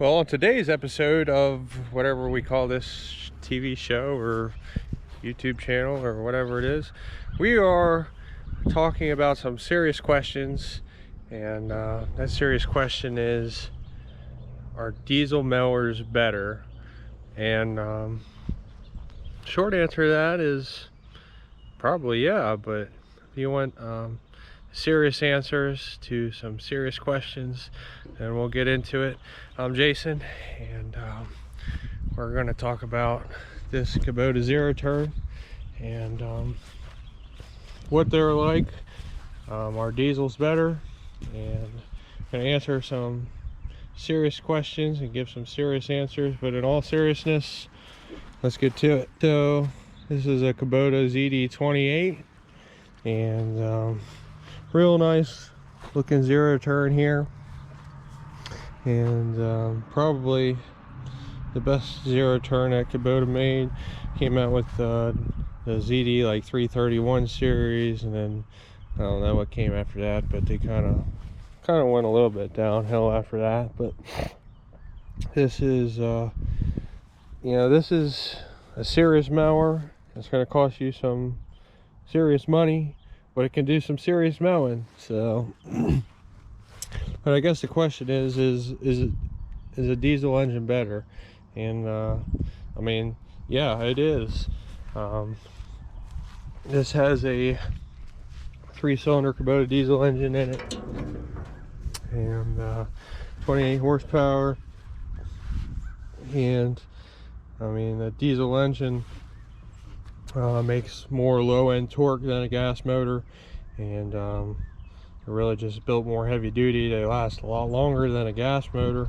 Well, on today's episode of whatever we call this TV show or YouTube channel or whatever it is, we are talking about some serious questions. And that serious question is, are diesel mowers better? And short answer to that is probably yeah, but if you want serious answers to some serious questions, and we'll get into it. I'm Jason, and we're going to talk about this Kubota zero turn and what they're like. Are diesels better? And I'm going to answer some serious questions and give some serious answers, but in all seriousness, let's get to it. So this is a Kubota ZD28, and real nice looking zero turn here, and probably the best zero turn that Kubota made. Came out with the ZD like 331 series, and then I don't know what came after that, but they kind of went a little bit downhill after that. But this is this is a serious mower. It's going to cost you some serious money, but it can do some serious mowing. So but I guess the question is a diesel engine better? And I mean, yeah, it is. This has a 3-cylinder Kubota diesel engine in it, and 28 horsepower. And I mean, the diesel engine makes more low-end torque than a gas motor, and they're really just built more heavy duty. They last a lot longer than a gas motor,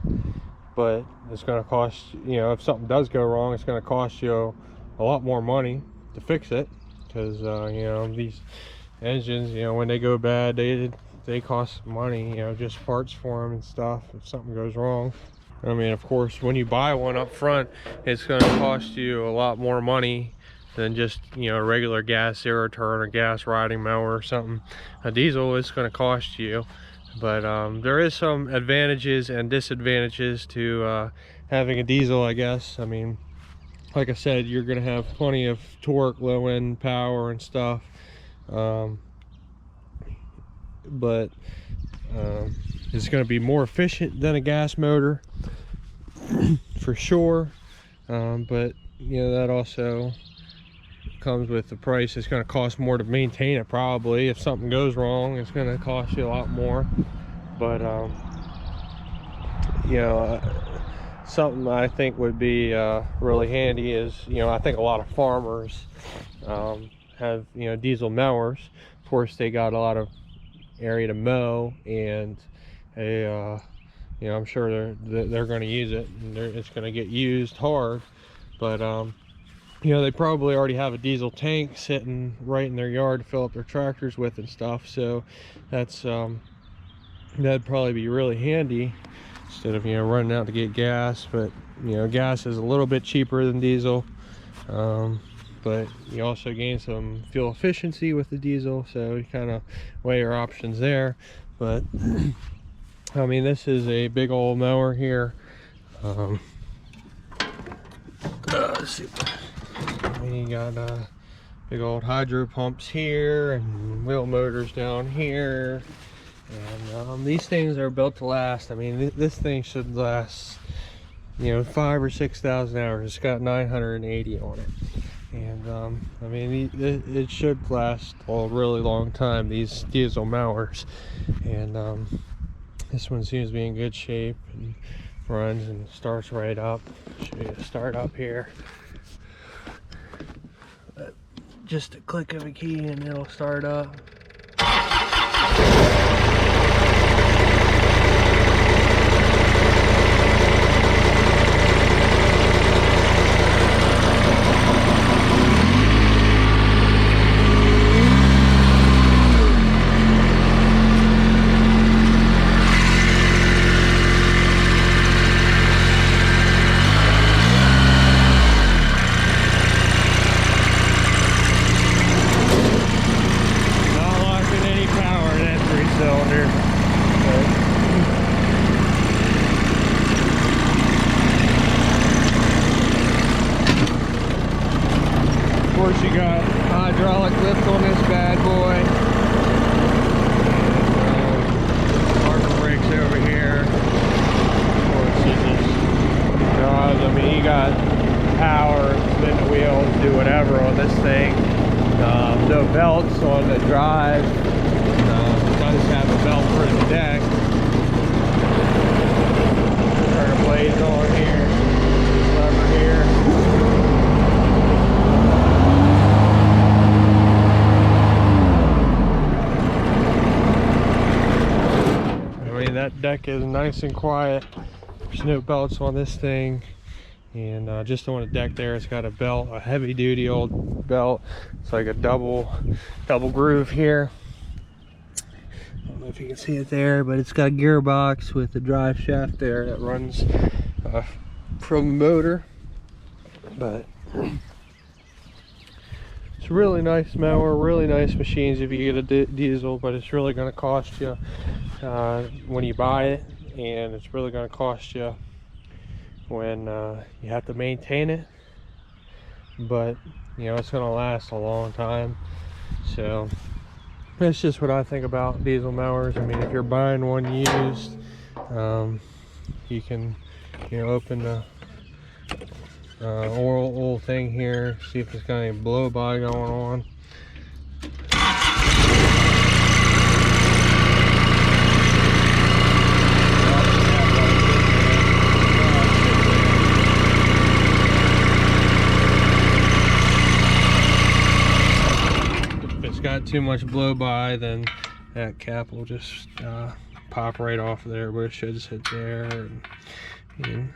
but it's going to cost, if something does go wrong, it's going to cost you a lot more money to fix it, because these engines, when they go bad, they cost money, just parts for them and stuff if something goes wrong. I mean, of course, when you buy one up front, it's going to cost you a lot more money than just a regular gas zero turn or gas riding mower or something. A diesel is going to cost you, but there is some advantages and disadvantages to having a diesel, I guess. I mean, like I said, you're going to have plenty of torque, low end power and stuff, but it's going to be more efficient than a gas motor for sure. But that also comes with the price. It's going to cost more to maintain it. Probably if something goes wrong, it's going to cost you a lot more. But something I think would be really handy is, I think a lot of farmers have diesel mowers. Of course, they got a lot of area to mow, and I'm sure they're going to use it, and it's going to get used hard. But they probably already have a diesel tank sitting right in their yard to fill up their tractors with and stuff. So that's that'd probably be really handy instead of running out to get gas. But gas is a little bit cheaper than diesel, but you also gain some fuel efficiency with the diesel, so you kind of weigh your options there. But I mean, this is a big old mower here. Let's see. We got big old hydro pumps here and wheel motors down here, and these things are built to last. I mean, this thing should last 5,000 or 6,000 hours. It's got 980 on it, and I mean, it should last a really long time, these diesel mowers. And this one seems to be in good shape and runs and starts right up. Show you a start up here. Just a click of a key and it'll start up. course, you got hydraulic lift on this bad boy. And, harbor brakes over here. Of course, it just drives. I mean, you got power, spin the wheels, do whatever on this thing. No belts on the drive. It does have a belt for the deck. Turn the blades on here. Lever here. I mean, that deck is nice and quiet. There's no belts on this thing. And just on the deck there, it's got a belt, a heavy duty old belt. It's like a double groove here. I don't know if you can see it there, but it's got a gearbox with the drive shaft there that runs from the motor. But it's a really nice mower, really nice machines if you get a diesel, but it's really going to cost you when you buy it, and it's really going to cost you when you have to maintain it. But you know, it's going to last a long time. So that's just what I think about diesel mowers. I mean, if you're buying one used, you can, you know, open the oil thing here, see if it's got any blow by going on. Got too much blow by, then that cap will just pop right off of there, but it should sit there. And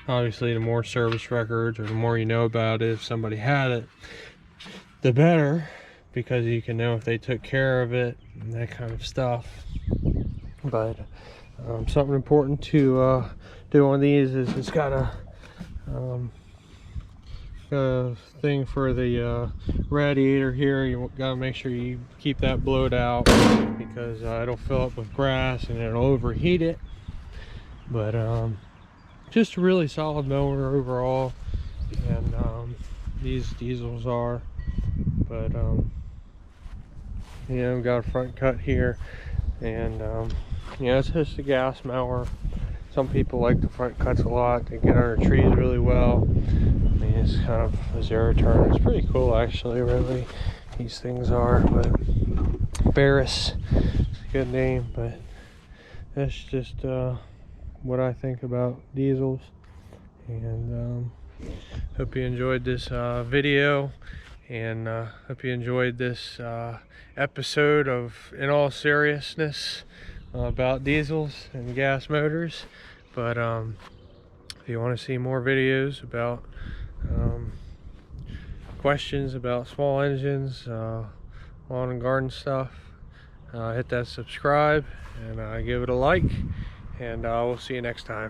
obviously, the more service records or the more you know about it, if somebody had it, the better, because you can know if they took care of it and that kind of stuff. But something important to do on these is it's got a thing for the radiator here. You gotta make sure you keep that blowed out, because it'll fill up with grass and it'll overheat it. But just a really solid mower overall, and these diesels are. But you know, got a front cut here, and you know, it's just a gas mower. Some people like the front cuts a lot. They get under trees really well. I mean, it's kind of a zero turn. It's pretty cool, actually, really. These things are, but Barris is a good name. But that's just what I think about diesels. And hope you enjoyed this video, and hope you enjoyed this episode of In All Seriousness about diesels and gas motors. But if you want to see more videos about questions about small engines, lawn and garden stuff, hit that subscribe and give it a like, and we'll see you next time.